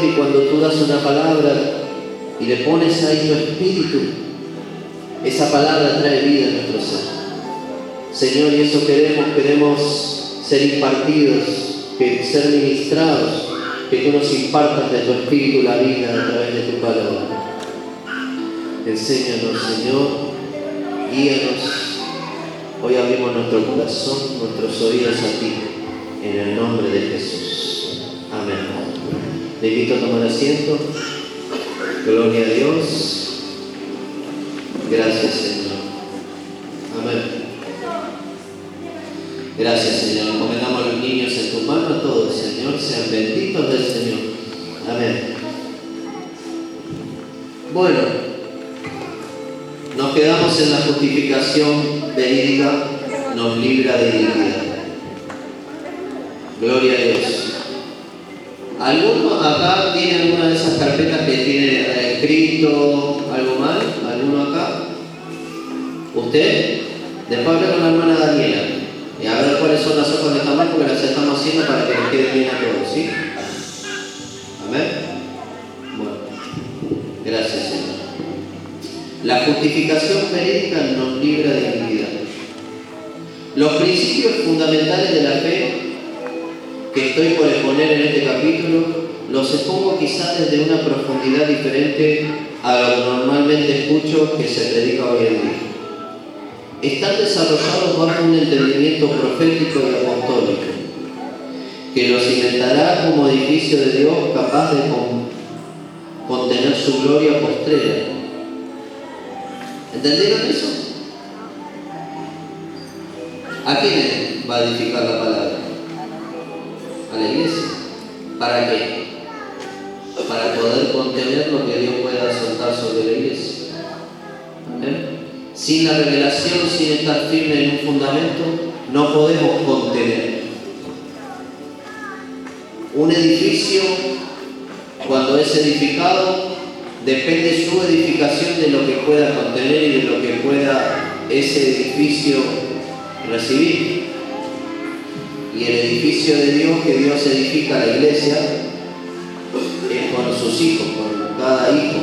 Y cuando tú das una palabra y le pones ahí tu espíritu, esa palabra trae vida a nuestro ser. Señor, y eso queremos ser impartidos, ser ministrados, que tú nos impartas de tu espíritu la vida a través de tu palabra. Enséñanos, Señor, guíanos. Hoy abrimos nuestro corazón, nuestros oídos a ti, en el nombre de Jesús. Amén. Le invito a tomar asiento. Gloria a Dios. Gracias, Señor. Amén. Gracias, Señor. Encomendamos a los niños en tu mano, a todos, Señor. Sean benditos del Señor. Amén. Bueno, nos quedamos en la justificación verídica, nos libra de iniquidad. Gloria a Dios. ¿Alguno acá tiene alguna de esas carpetas que tiene escrito algo mal? ¿Alguno acá? ¿Usted? Después hablé con la hermana Daniela y a ver cuáles son las hojas de tamal, porque las estamos haciendo para que nos quede bien a todos, ¿sí? Amén. Bueno, gracias, Señor. La justificación verídica nos libra de iniquidad. Los principios fundamentales de la fe que estoy por exponer en este capítulo, los expongo quizás desde una profundidad diferente a lo que normalmente escucho que se predica hoy en día. Están desarrollados bajo un entendimiento profético y apostólico, que los cimentará como edificio de Dios capaz de contener su gloria postrera. ¿Entendieron eso? ¿A quién va a edificar la palabra? A la iglesia. ¿Para qué? Para poder contener lo que Dios pueda soltar sobre la iglesia. ¿Eh? Sin la revelación, sin estar firme en un fundamento, no podemos contener. Un edificio, cuando es edificado, depende su edificación de lo que pueda contener y de lo que pueda ese edificio recibir. Y el edificio de Dios que Dios edifica a la iglesia es con sus hijos, con cada hijo.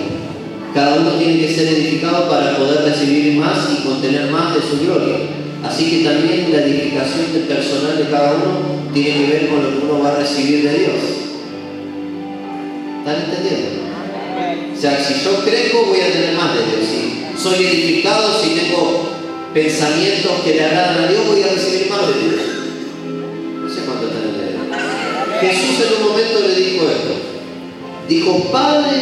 Cada uno tiene que ser edificado para poder recibir más y contener más de su gloria. Así que también la edificación personal de cada uno tiene que ver con lo que uno va a recibir de Dios. ¿Están entendiendo? O sea, si yo crezco voy a tener más de Dios. Si soy edificado, si tengo pensamientos que le agradan a Dios, voy a recibir más de Dios. Jesús en un momento le dijo esto. Dijo: Padre,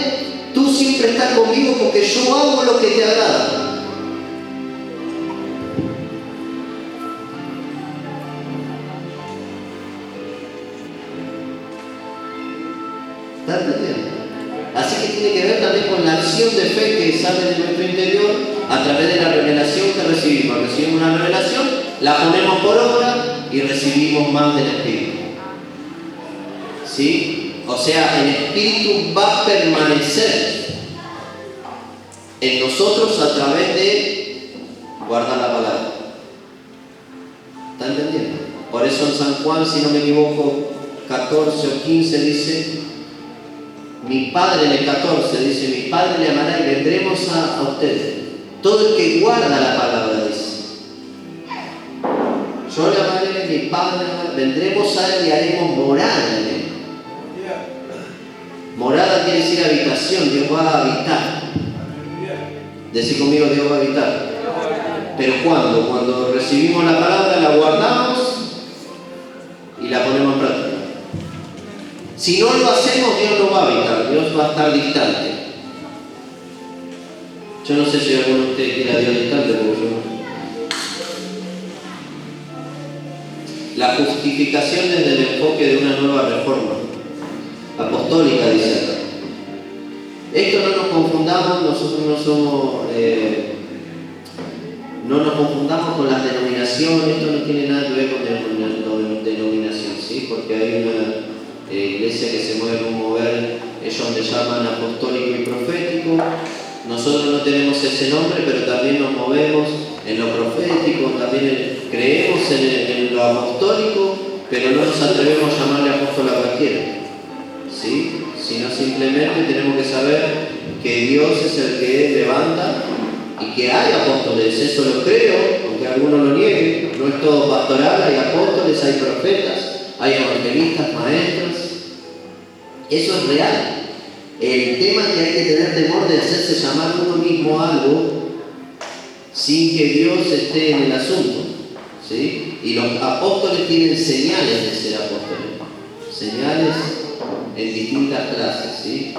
tú siempre estás conmigo porque yo hago lo que te agrada. ¿Está entendiendo? Así que tiene que ver también con la acción de fe que sale de nuestro interior a través de la revelación que recibimos. Recibimos una revelación, la ponemos por obra y recibimos más del Espíritu. ¿Sí? O sea, el Espíritu va a permanecer en nosotros a través de guardar la palabra. ¿Está entendiendo? Por eso en San Juan, si no me equivoco, 14 o 15 dice: mi Padre, en el 14 dice: mi Padre le amará y vendremos a ustedes. Todo el que guarda la palabra dice: yo le amaré, mi Padre le amará, vendremos a él y haremos morada en él. Morada quiere decir habitación, Dios va a habitar. Decí conmigo: Dios va a habitar. Pero ¿cuándo? Cuando recibimos la palabra, la guardamos y la ponemos en práctica. Si no lo hacemos, Dios no va a habitar, Dios va a estar distante. Yo no sé si alguno de ustedes quiere a Dios distante, porque yo no. La justificación desde el enfoque de una nueva reforma apostólica, dice acá. Esto no nos confundamos, nosotros no somos, no nos confundamos con las denominaciones. Esto no tiene nada que ver con denominación, ¿sí? Porque hay una iglesia que se mueve en un mover, ellos le llaman apostólico y profético. Nosotros no tenemos ese nombre, pero también nos movemos en lo profético, también creemos en lo apostólico, pero no nos atrevemos a llamarle apóstol a cualquiera. ¿Sí? sino simplemente tenemos que saber que Dios es el que levanta y que hay apóstoles. Eso lo creo, aunque algunos lo nieguen. No es todo pastoral, hay apóstoles, hay profetas, hay evangelistas, maestros. Eso es real. El tema es que hay que tener temor de hacerse llamar uno mismo algo sin que Dios esté en el asunto, ¿sí? Y los apóstoles tienen señales de ser apóstoles, señales en distintas clases, ¿sí?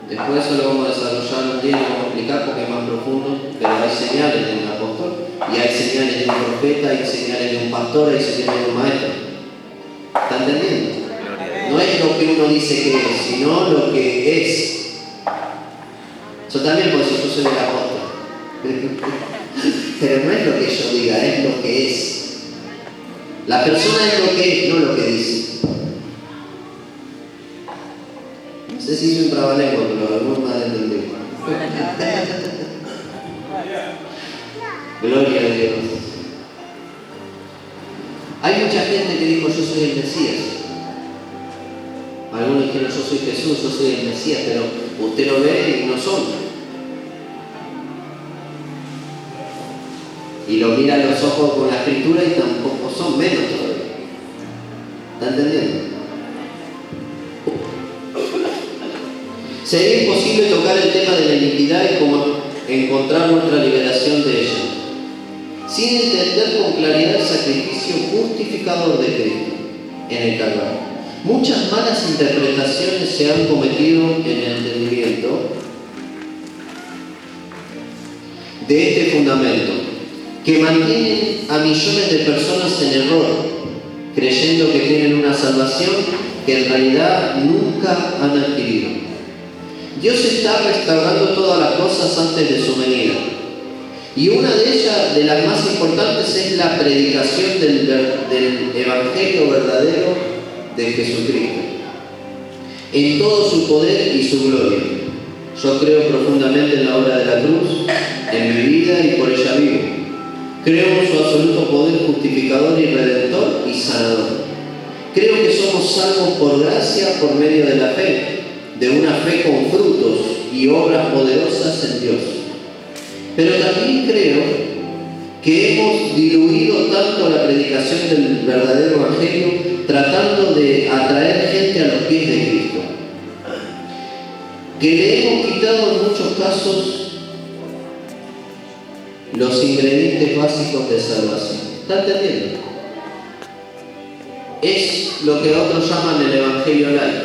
Después eso lo vamos a desarrollar un día y lo vamos a explicar porque es más profundo, pero hay señales de un apóstol y hay señales de un profeta, hay señales de un pastor, hay señales de un maestro. ¿Está entendiendo? No es lo que uno dice que es, sino lo que es. Yo también puedo decir, yo soy el apóstol. Pero no es lo que yo diga, es lo que es. La persona es lo que es, no lo que dice. No sé si hice un trabalengua, pero algunos me han entendido. Gloria a Dios. Hay mucha gente que dijo, yo soy el Mesías. Algunos dijeron, yo soy Jesús, yo soy el Mesías, pero usted lo ve y no son. Y lo mira a los ojos con la escritura y tampoco son, menos todavía. ¿Está entendiendo? Sería imposible tocar el tema de la iniquidad y cómo encontrar nuestra liberación de ella, sin entender con claridad el sacrificio justificador de Cristo en el Calvario. Muchas malas interpretaciones se han cometido en el entendimiento de este fundamento, que mantienen a millones de personas en error, creyendo que tienen una salvación que en realidad nunca han adquirido. Dios está restaurando todas las cosas antes de su venida. Y una de ellas, de las más importantes, es la predicación del Evangelio verdadero de Jesucristo, en todo su poder y su gloria. Yo creo profundamente en la obra de la cruz, en mi vida y por ella vivo. Creo en su absoluto poder justificador y redentor y sanador. Creo que somos salvos por gracia por medio de la fe, de una fe con frutos y obras poderosas en Dios. Pero también creo que hemos diluido tanto la predicación del verdadero Evangelio tratando de atraer gente a los pies de Cristo, que le hemos quitado en muchos casos los ingredientes básicos de salvación. ¿Está entendiendo? Es lo que otros llaman el Evangelio light.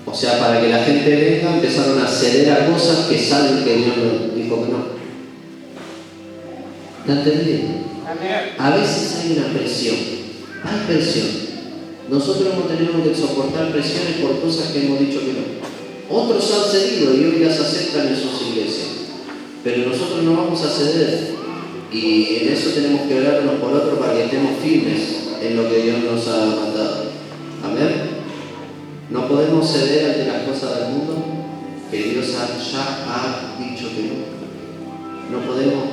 O sea, para que la gente venga, empezaron a ceder a cosas que saben que Dios nos dijo que no. ¿Está entendiendo? A veces hay una presión. Hay presión. Nosotros hemos tenido que soportar presiones por cosas que hemos dicho que no. Otros han cedido y hoy las aceptan en sus iglesias. Pero nosotros no vamos a ceder. Y en eso tenemos que orar unos por otros para que estemos firmes en lo que Dios nos ha mandado. Amén. No podemos ceder ante las cosas del mundo que Dios ya ha dicho que no. No podemos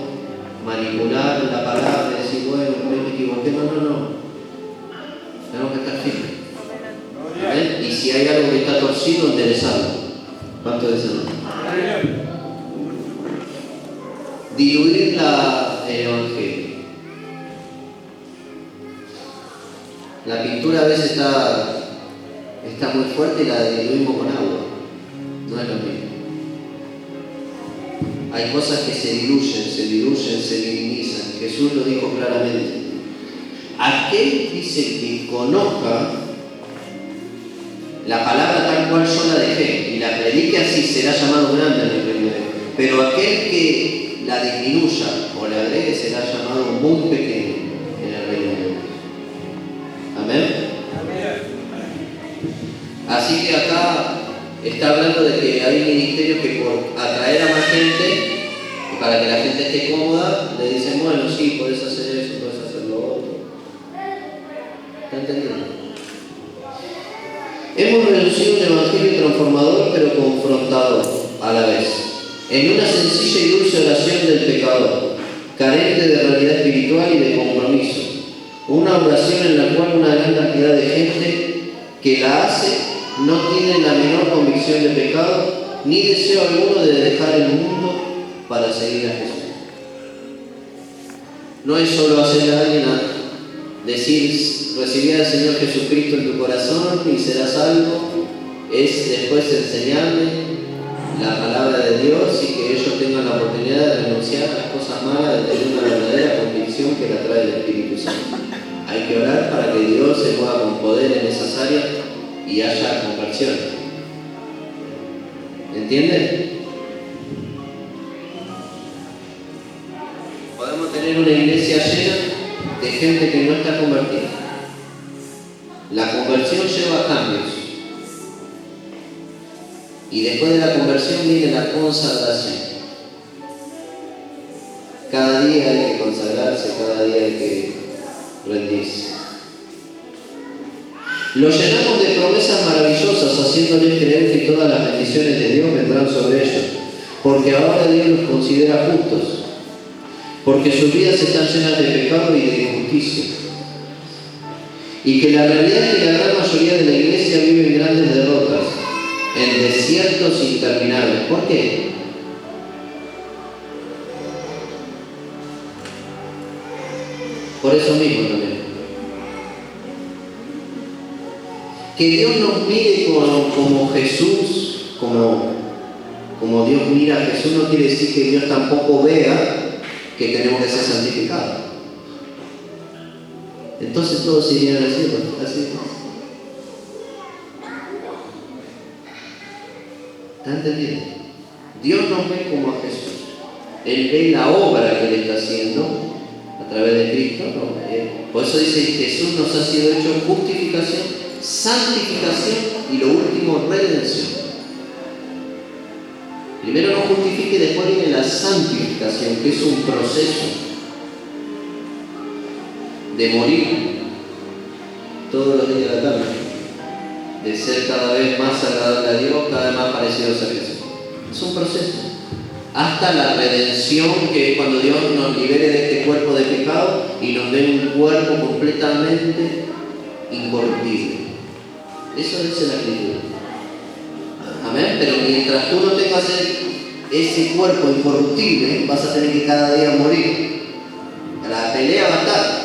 manipular la palabra y decir, bueno, me equivoqué. No. Tenemos que estar firmes. ¿Amén? Y si hay algo que está torcido, enderezarlo. ¿Cuánto desean? Diluir el Evangelio. La pintura a veces está muy fuerte y la diluimos con agua. No es lo mismo. Hay cosas que se diluyen, se minimizan. Jesús lo dijo claramente. Aquel dice que conozca la palabra tal cual yo la dejé y la predique así, será llamado grande en el reino de Dios. Pero aquel que la disminuya o la agregue será llamado muy pequeño en el reino de Dios. Amén. Así que acá está hablando de que hay ministerios que por atraer a más gente, y para que la gente esté cómoda, le dicen, bueno, sí, podés hacer eso, podés hacer lo otro. ¿Está entendiendo? Hemos reducido un evangelio transformador pero confrontador a la vez, en una sencilla y dulce oración del pecador, carente de realidad espiritual y de compromiso. Una oración en la cual una gran cantidad de gente que la hace no tiene la menor convicción de pecado, ni deseo alguno de dejar el mundo para seguir a Jesús. No es solo hacerle a alguien a decir, recibir al Señor Jesucristo en tu corazón y serás salvo, es después enseñarle la palabra de Dios y que ellos tengan la oportunidad de renunciar a las cosas malas, de tener una verdadera convicción que la trae el Espíritu Santo. Hay que orar para que Dios se mueva con poder en esas áreas y haya conversión. ¿Entienden? Podemos tener una iglesia llena de gente que no está convertida. La conversión lleva a cambios. Y después de la conversión viene la consagración. Cada día hay que consagrarse, cada día hay que rendirse. Lo llenamos de promesas maravillosas, haciéndoles creer que todas las bendiciones de Dios vendrán sobre ellos, porque ahora Dios los considera justos, porque sus vidas están llenas de pecado y de injusticia, y que la realidad es que la gran mayoría de la iglesia vive en grandes derrotas, en desiertos interminables. ¿Por qué? Por eso mismo también. Que Dios nos mire como Jesús, como Dios mira a Jesús, no quiere decir que Dios tampoco vea que tenemos que ser santificados. Entonces todos irían al cielo, así. ¿Está entendiendo? Dios nos ve como a Jesús. Él ve la obra que Él está haciendo a través de Cristo. Por eso dice, Jesús nos ha sido hecho justificación, santificación y lo último, redención. Primero nos justifica y después viene la santificación, que es un proceso de morir todos los días de la tarde, de ser cada vez más agradable a Dios, cada vez más parecidos a Jesús. Es un proceso. Hasta la redención, que es cuando Dios nos libere de este cuerpo de pecado y nos dé un cuerpo completamente incorruptible. Eso dice la Escritura. Amén. Pero mientras tú no tengas ese cuerpo incorruptible, vas a tener que cada día morir. La pelea va a estar.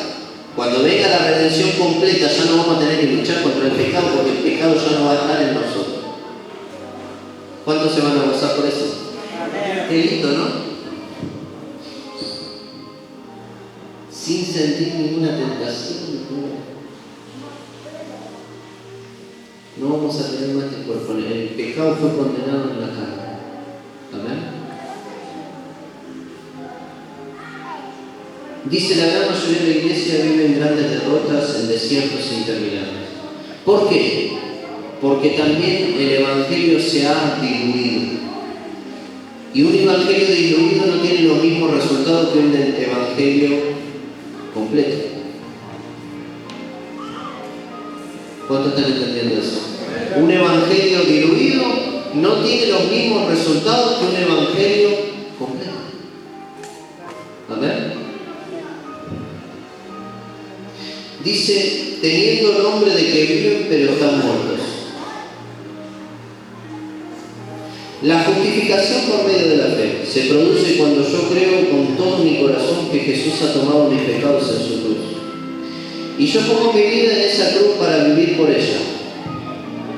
Cuando venga la redención completa, ya no vamos a tener que luchar contra el pecado, porque el pecado ya no va a estar en nosotros. ¿Cuántos se van a gozar por eso? Qué lindo, ¿no? Sin sentir ninguna tentación. No vamos a tener más este cuerpo. El pecado fue condenado en la carne. Amén. Dice, la gran mayoría de la iglesia vive en grandes derrotas, en desiertos interminables. ¿Por qué? Porque también el evangelio se ha diluido. Y un evangelio diluido no tiene los mismos resultados que un evangelio completo. ¿Cuántos están entendiendo eso? Un evangelio diluido no tiene los mismos resultados que un evangelio completo. ¿Amén? Dice, teniendo nombre de que viven pero están muertos. La justificación por medio de la fe se produce cuando yo creo con todo mi corazón que Jesús ha tomado mis pecados en su cruz. Y yo pongo mi vida en esa cruz para vivir por ella.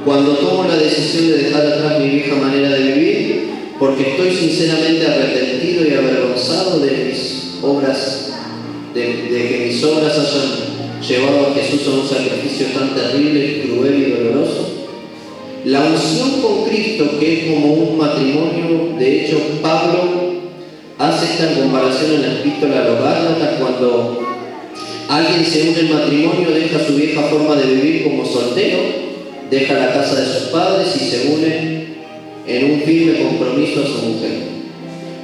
Cuando tomo la decisión de dejar atrás mi vieja manera de vivir, porque estoy sinceramente arrepentido y avergonzado de mis obras, de que mis obras hayan llevado a Jesús a un sacrificio tan terrible, cruel y doloroso. La unción con Cristo, que es como un matrimonio, de hecho Pablo hace esta comparación en la epístola a los Gálatas, cuando alguien se une en matrimonio, deja su vieja forma de vivir como soltero, deja la casa de sus padres y se une en un firme compromiso a su mujer.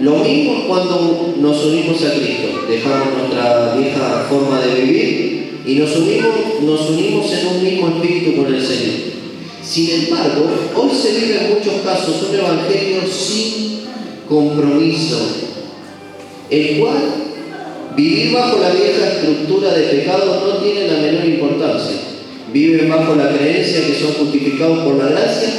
Lo mismo es cuando nos unimos a Cristo, dejamos nuestra vieja forma de vivir y nos unimos en un mismo espíritu con el Señor. Sin embargo, hoy se vive en muchos casos un evangelio sin compromiso, el cual vivir bajo la vieja estructura de pecado no tiene la menor importancia. viven bajo la creencia que son justificados por la gracia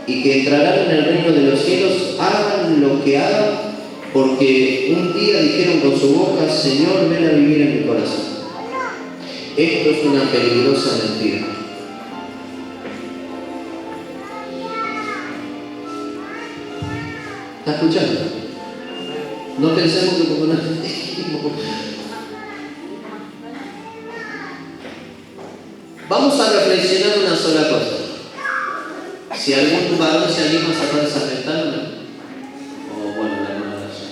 y que entrarán en el reino de los cielos, hagan lo que hagan, porque un día dijeron con su boca: Señor, ven a vivir en mi corazón. Esto es una peligrosa mentira. ¿Está escuchando? No pensemos que como nos dijimos. Vamos a reflexionar una sola cosa. Si algún varón se anima a sacar esa ventana, o bueno, la hermana de allá.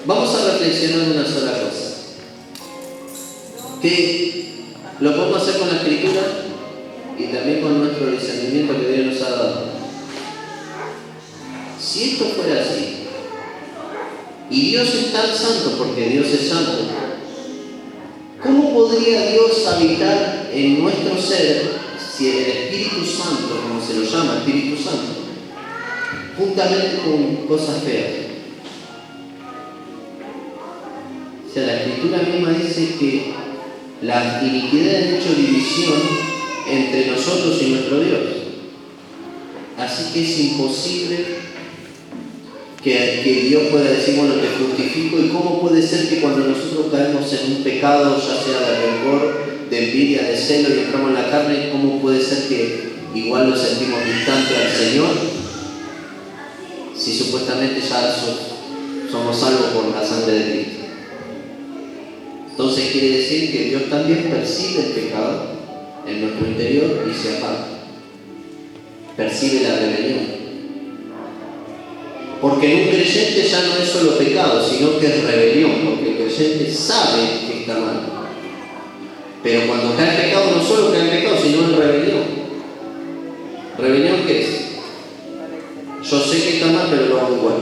Vamos a reflexionar una sola cosa. Que lo podemos hacer con la Escritura y también con nuestro discernimiento que Dios nos ha dado. Si esto fuera así, y Dios es tan santo porque Dios es santo, ¿cómo podría Dios habitar en nuestro ser si el Espíritu Santo, como se lo llama, Espíritu Santo, juntamente con cosas feas? O sea, la Escritura misma dice que las iniquidades han hecho división entre nosotros y nuestro Dios. Así que es imposible que Dios pueda decir: bueno, te justifico. ¿Y cómo puede ser que cuando nosotros caemos en un pecado, ya sea de rencor, de envidia, de celo, y entramos en la carne, cómo puede ser que igual nos sentimos distantes al Señor si supuestamente ya somos salvos por la sangre de Cristo? Entonces quiere decir que Dios también percibe el pecado en nuestro interior y se aparta. Percibe la rebelión. Porque en un creyente ya no es solo pecado, sino que es rebelión, porque el creyente sabe que está mal. Pero cuando cae en pecado, no solo cae en pecado, sino en rebelión. ¿Rebelión qué es? Yo sé que está mal, pero lo hago igual.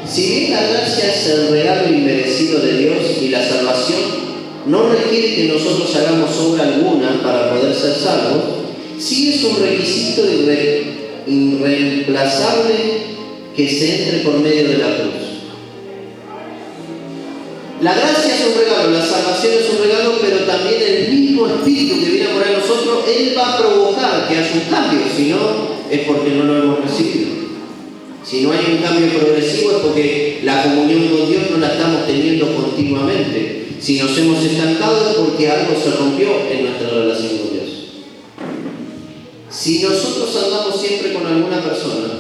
Si bien la gracia es el regalo inmerecido de Dios y la salvación no requiere que nosotros hagamos obra alguna para poder ser salvos, sí es un requisito irreemplazable que se entre por medio de la cruz. La gracia es un regalo, la salvación es un regalo, pero también el mismo Espíritu que viene a morar en nosotros, Él va a provocar que haya un cambio, si no, es porque no lo hemos recibido. Si no hay un cambio progresivo es porque la comunión con Dios no la estamos teniendo continuamente. Si nos hemos estancado es porque algo se rompió en nuestra relación con Dios. Si nosotros andamos siempre con alguna persona,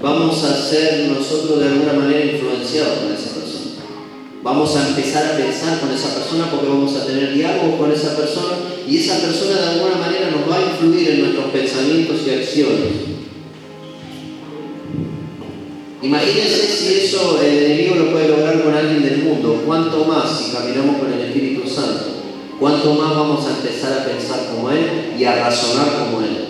vamos a ser nosotros de alguna manera influenciados con esa persona. Vamos a empezar a pensar con esa persona porque vamos a tener diálogo con esa persona y esa persona de alguna manera nos va a influir en nuestros pensamientos y acciones. Imagínense si eso el enemigo lo puede lograr con alguien del mundo. ¿Cuánto más si caminamos con el Espíritu Santo? ¿Cuánto más vamos a empezar a pensar como Él y a razonar como Él?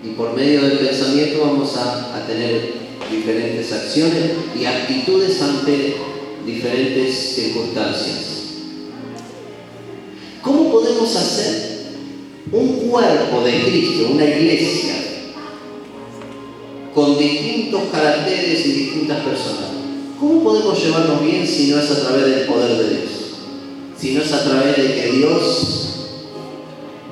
Y por medio del pensamiento vamos a tener diferentes acciones y actitudes ante diferentes circunstancias. ¿Cómo podemos hacer un cuerpo de Cristo, una iglesia, con distintos caracteres y distintas personas? ¿Cómo podemos llevarnos bien si no es a través del poder de Dios? Si no es a través de que Dios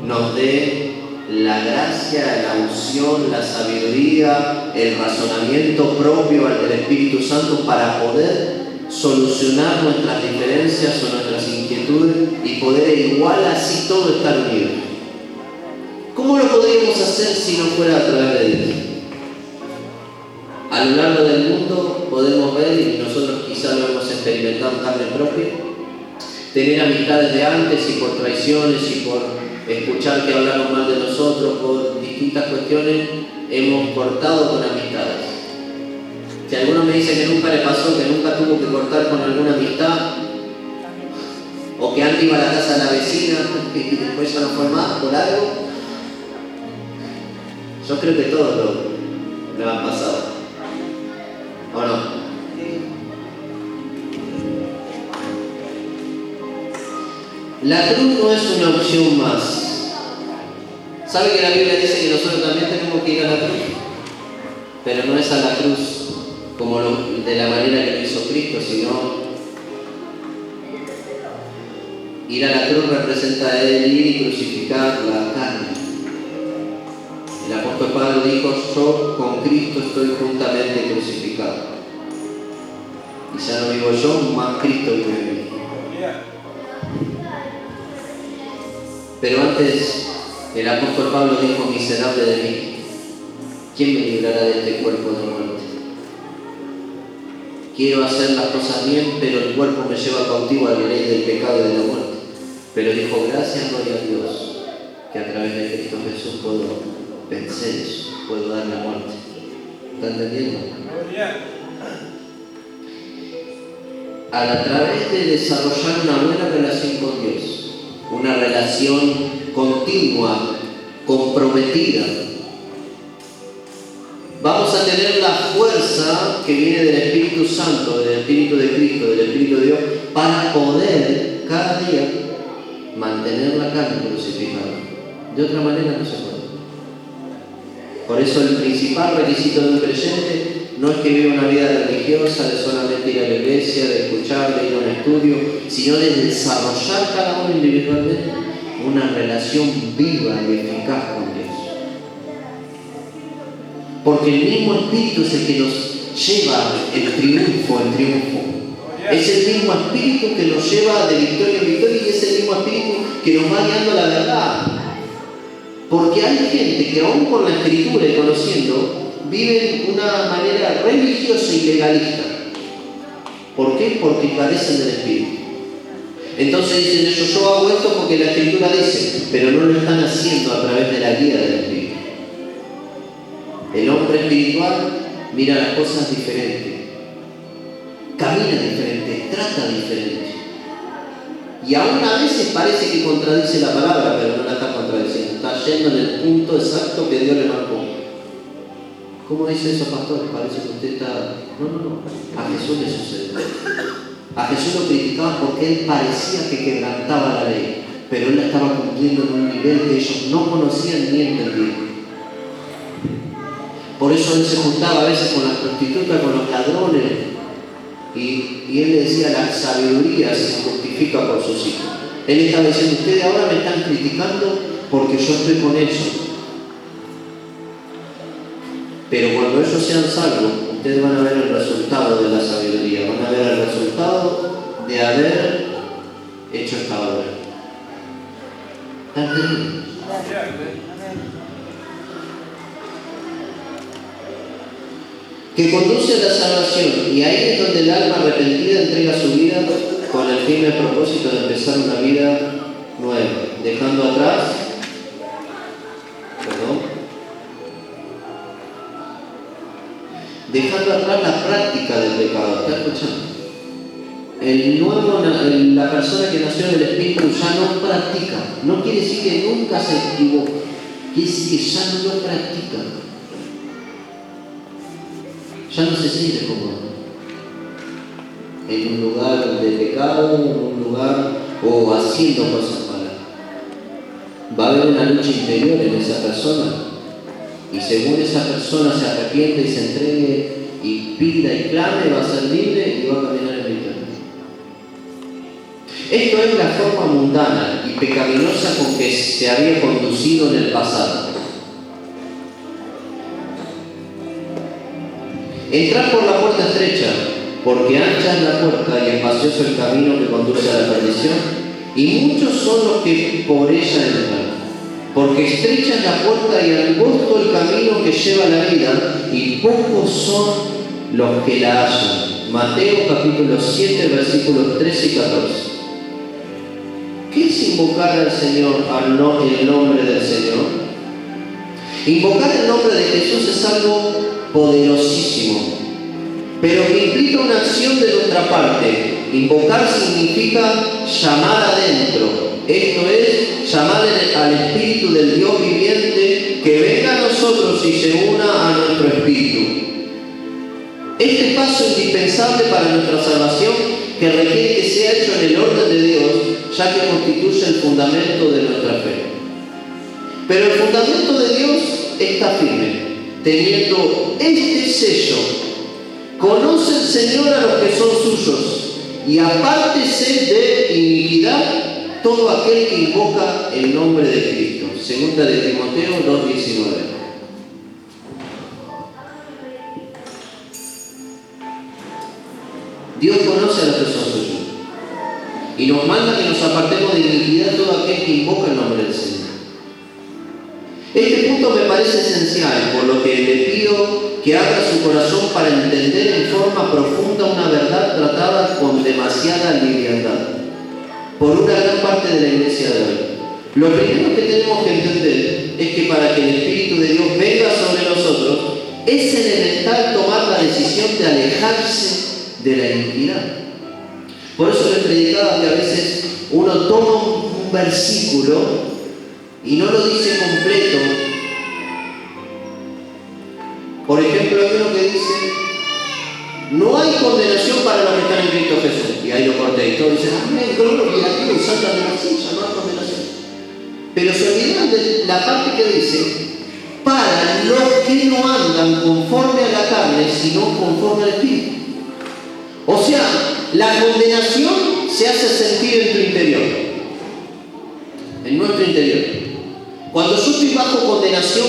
nos dé la gracia, la unción, la sabiduría, el razonamiento propio al del Espíritu Santo para poder solucionar nuestras diferencias o nuestras inquietudes y poder igual así todo estar unidos? ¿Cómo lo podríamos hacer si no fuera a través de Dios? A lo largo del mundo podemos ver, y nosotros quizás lo hemos experimentado en carne propia, tener amistades de antes y por traiciones y por escuchar que hablaron mal de nosotros, por distintas cuestiones, hemos cortado con amistades. Si alguno me dice que nunca le pasó, que nunca tuvo que cortar con alguna amistad, o que antes iba a la casa de la vecina y después ya no fue más por algo, yo creo que todos lo han pasado. ¿O no? La cruz no es una opción más. ¿Sabe que la Biblia dice que nosotros también tenemos que ir a la cruz? Pero no es a la cruz de la manera que lo hizo Cristo, sino ir a la cruz representa ir y crucificar la carne. El apóstol Pablo dijo: yo con Cristo estoy juntamente crucificado. Y ya no vivo yo, más Cristo vive en mí. Pero antes el apóstol Pablo dijo: miserable de mí, ¿quién me librará de este cuerpo de muerte? Quiero hacer las cosas bien, pero el cuerpo me lleva cautivo a la ley del pecado y de la muerte. Pero dijo: gracias doy a Dios, que a través de Cristo Jesús puedo vencer eso, puedo dar la muerte. ¿Está entendiendo? A través de desarrollar una buena relación con Dios, una relación continua, comprometida, vamos a tener la fuerza que viene del Espíritu Santo, del Espíritu de Cristo, del Espíritu de Dios, para poder cada día mantener la carne crucificada. De otra manera no se puede. Por eso el principal requisito de un creyente no es que viva una vida religiosa, de solamente ir a la iglesia, de escuchar, de ir a un estudio, sino de desarrollar cada uno individualmente una relación viva y eficaz con Dios. Porque el mismo Espíritu es el que nos lleva en triunfo en triunfo. Es el mismo Espíritu que nos lleva de victoria en victoria y es el mismo Espíritu que nos va guiando a la verdad. Porque hay gente que aún con la Escritura y conociendo, viven una manera religiosa y legalista. ¿Por qué? Porque carecen del Espíritu. Entonces dicen ellos: yo hago esto porque la Escritura dice, pero no lo están haciendo a través de la guía del Espíritu. El hombre espiritual mira las cosas diferente, camina diferente, trata diferente. Y aún a veces parece que contradice la palabra, pero no la está contradiciendo. Está yendo en el punto exacto que Dios le marcó. ¿Cómo dice eso, pastor? Parece que usted está... No. A Jesús le sucedió. A Jesús lo criticaban porque él parecía que quebrantaba la ley, pero él la estaba cumpliendo en un nivel que ellos no conocían ni entendían. Por eso él se juntaba a veces con las prostitutas, con los ladrones, y él le decía: la sabiduría se justifica por sus hijos. Él estaba diciendo: ustedes ahora me están criticando porque yo estoy con ellos. Pero cuando ellos sean salvos, ustedes van a ver el resultado de la sabiduría, van a ver el resultado de haber hecho esta obra. ¿Está entendiendo? Que conduce a la salvación, y ahí es donde el alma arrepentida entrega su vida con el firme propósito de empezar una vida nueva, dejando atrás la práctica del pecado. ¿Está escuchando? La persona que nació del Espíritu ya no practica. No quiere decir que nunca se equivoca, quiere decir que ya no lo practica. Ya no se siente cómodo en un lugar de pecado, en un lugar o haciendo cosas malas. Va a haber una lucha interior en esa persona, y según esa persona se arrepiente y se entregue y pida y clame, va a ser libre y va a caminar en victoria. Esto es la forma mundana y pecaminosa con que se había conducido en el pasado. Entrad por la puerta estrecha, porque ancha es la puerta y espacioso el camino que conduce a la perdición, y muchos son los que por ella entran. Porque estrecha es la puerta y angosto el camino que lleva a la vida, y pocos son los que la hallan. Mateo capítulo 7, versículos 13 y 14. ¿Qué es invocar al Señor, en el nombre del Señor? Invocar el nombre de Jesús es algo poderosísimo, pero que implica una acción de nuestra parte. Invocar significa llamar adentro, esto es, llamar al Espíritu del Dios viviente que venga a nosotros y se una a nuestro espíritu. Este paso es indispensable para nuestra salvación, que requiere que sea hecho en el orden de Dios, ya que constituye el fundamento de nuestra fe. Pero el fundamento de Dios está firme, teniendo este sello, Conoce el Señor a los que son suyos, y apártese de iniquidad todo aquel que invoca el nombre de Cristo. Segunda de Timoteo 2:19. Dios conoce a los que son suyos y nos manda que nos apartemos de iniquidad todo aquel que invoca el nombre del Señor. Este punto me parece esencial, por lo que le pido que abra su corazón para entender en forma profunda una verdad tratada con demasiada liviandad por una gran parte de la iglesia de hoy. Lo primero que tenemos que entender es que para que el Espíritu de Dios venga sobre nosotros, es elemental tomar la decisión de alejarse de la iniquidad. Por eso les predicaba que a veces uno toma un versículo y no lo dice completo. Por ejemplo, hay uno que dice: no hay condenación para los que están en Cristo Jesús. Y ahí lo corté y todos dicen: amén, gloria a Dios, saltan de la silla, no hay condenación. Pero se olvidan de la parte que dice: para los que no andan conforme a la carne, sino conforme al Espíritu. O sea, la condenación se hace sentir en tu interior, en nuestro interior. Cuando yo estoy bajo condenación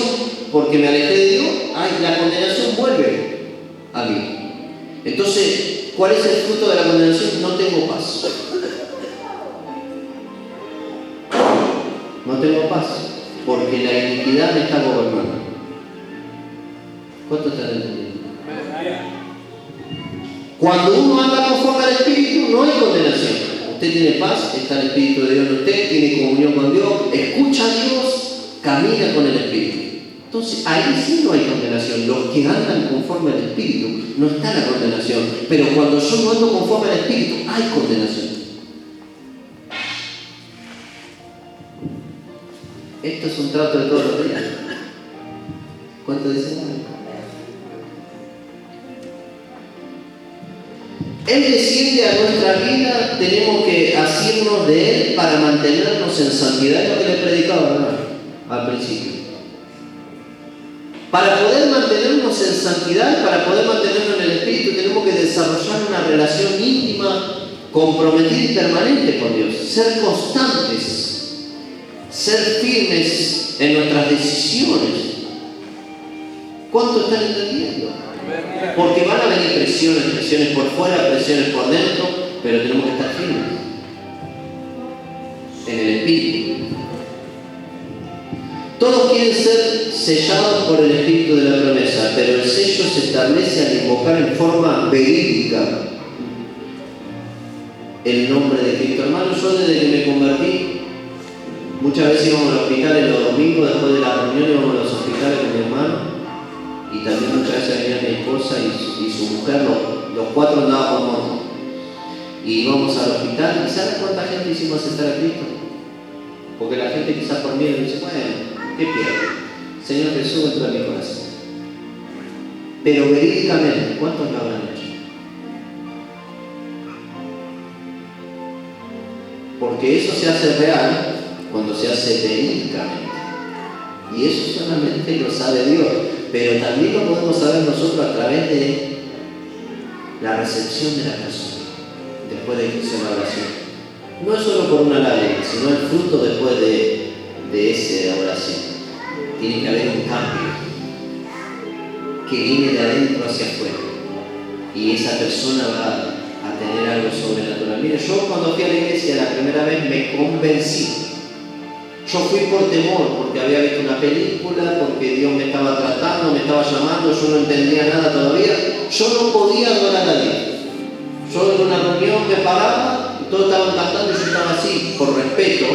porque me alejé de Dios, la condenación vuelve a mí. Entonces, ¿cuál es el fruto de la condenación? No tengo paz. No tengo paz, porque la iniquidad me está gobernando. ¿Cuánto están entendiendo? Cuando uno anda conforme al Espíritu, no hay condenación. Usted tiene paz, está el Espíritu de Dios en usted, tiene comunión con Dios, escucha a Dios, camina con el Espíritu. Entonces, ahí sí no hay condenación. Los que andan conforme al Espíritu, no está la condenación. Pero cuando yo no ando conforme al Espíritu, hay condenación. Esto es un trato de todos los días. ¿Cuánto dicen? Él desciende a nuestra vida, tenemos que asirnos de Él para mantenernos en santidad. Es lo que le predicaba, ¿verdad? Al principio. Para poder mantenernos en santidad, para poder mantenernos en el Espíritu, tenemos que desarrollar una relación íntima, comprometida y permanente con Dios. Ser constantes, ser firmes en nuestras decisiones. ¿Cuánto están entendiendo? Porque van a venir presiones por fuera, presiones por dentro, pero tenemos que estar firmes en el Espíritu. Todos quieren ser sellados por el Espíritu de la promesa, pero el sello se establece al invocar en forma verídica el nombre de Cristo. Hermano, yo desde que me convertí, muchas veces íbamos al hospital los domingos, después de la reunión íbamos a los hospitales con mi hermano. Y también muchas veces venía mi esposa y su mujer, los cuatro andaban con moto. Y íbamos al hospital, ¿y sabes cuánta gente hicimos aceptar a Cristo? Porque la gente quizás por miedo dice: bueno, ¿qué pierde? Señor Jesús entró en mi corazón. Pero verídicamente, ¿cuántos lo habrán hecho? Porque eso se hace real cuando se hace verídicamente. Y eso solamente lo sabe Dios. Pero también lo podemos saber nosotros a través de la recepción de la persona después de que hizo la oración. No es solo por una lágrima, sino el fruto después de esa oración. Tiene que haber un cambio que viene de adentro hacia afuera. Y esa persona va a tener algo sobrenatural. Mire, yo cuando fui a la iglesia la primera vez me convencí. Yo fui por temor, porque había visto una película, porque Dios me estaba tratando, me estaba llamando, yo no entendía nada todavía. Yo no podía adorar a Dios. Yo en una reunión me paraba, y todos estaban cantando y yo estaba así, por respeto.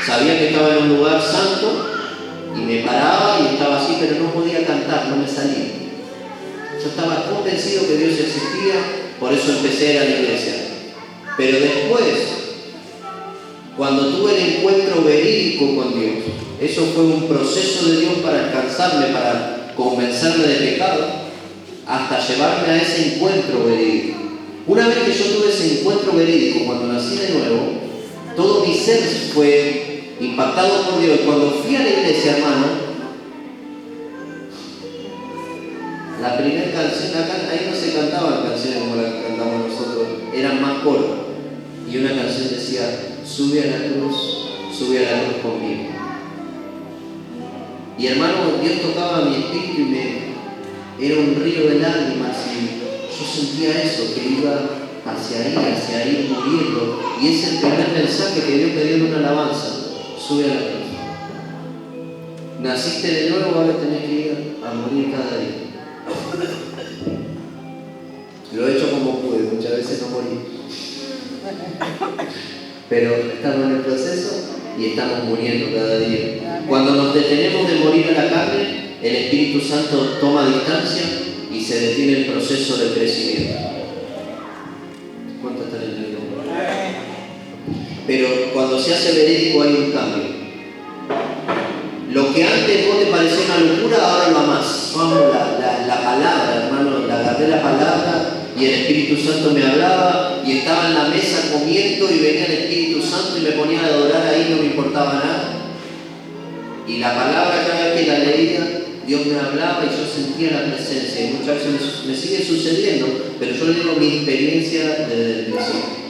Sabía que estaba en un lugar santo, y me paraba y estaba así, pero no podía cantar, no me salía. Yo estaba convencido que Dios existía, por eso empecé a ir a la iglesia. Pero después, cuando tuve el encuentro verídico con Dios, eso fue un proceso de Dios para alcanzarme, para convencerme de pecado, hasta llevarme a ese encuentro verídico. Una vez que yo tuve ese encuentro verídico, cuando nací de nuevo, todo mi ser fue impactado por Dios. Cuando fui a la iglesia, hermano, la primera canción acá, ahí no sube a la cruz conmigo. Y hermano, Dios tocaba mi espíritu y era un río de lágrimas y yo sentía eso, que iba hacia ahí muriendo. Y es el primer mensaje que Dios me dio en una alabanza: sube a la cruz. Naciste de nuevo, ahora tenés que ir a morir cada día. Lo he hecho como pude, muchas veces no morí. Pero estamos en el proceso y estamos muriendo cada día. Cuando nos detenemos de morir a la carne, el Espíritu Santo toma distancia y se detiene el proceso de crecimiento. ¿Cuánto están entendiendo? Pero cuando se hace verídico hay un cambio. Lo que antes vos te parecía una locura, ahora lo amás. Vamos, la palabra, hermano, la agarré la palabra y el Espíritu Santo me hablaba y estaba en la mesa comiendo y venía el Espíritu Santo y me ponía a adorar ahí, no me importaba nada. Y la palabra cada vez que la leía, Dios me hablaba y yo sentía la presencia. Y muchas veces me sigue sucediendo, pero yo digo mi experiencia desde el principio.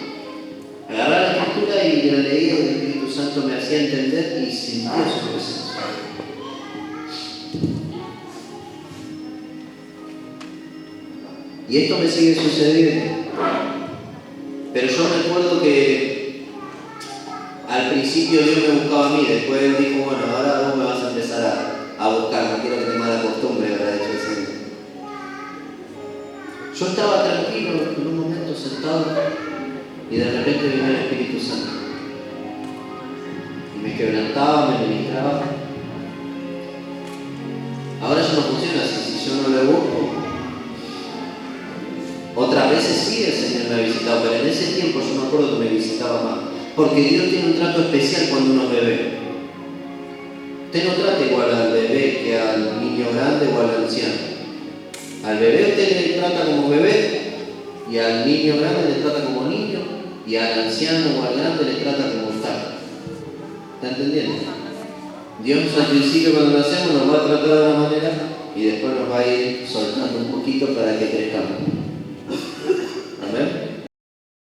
Agarraba la escritura y la leía, el Espíritu Santo me hacía entender y sentía su presencia. Y esto me sigue sucediendo. Pero yo recuerdo que al principio Dios me buscaba a mí, después Él dijo, bueno, ahora vos me vas a empezar a buscar, no quiero que te mala costumbre, habrá dicho el Señor. Yo estaba tranquilo en un momento sentado y de repente vino el Espíritu Santo. Y me quebrantaba, me ministraba. Ahora ya no funciona así, si yo no lo busco. Otras veces sí el Señor me ha visitado, pero en ese tiempo yo me acuerdo que me visitaba más. Porque Dios tiene un trato especial cuando uno es bebé. Usted no trata igual al bebé que al niño grande o al anciano. Al bebé usted le trata como bebé, y al niño grande le trata como niño, y al anciano o al grande le trata como tal. ¿Está entendiendo? Dios al principio cuando nacemos nos va a tratar de una manera y después nos va a ir soltando un poquito para que crezcamos.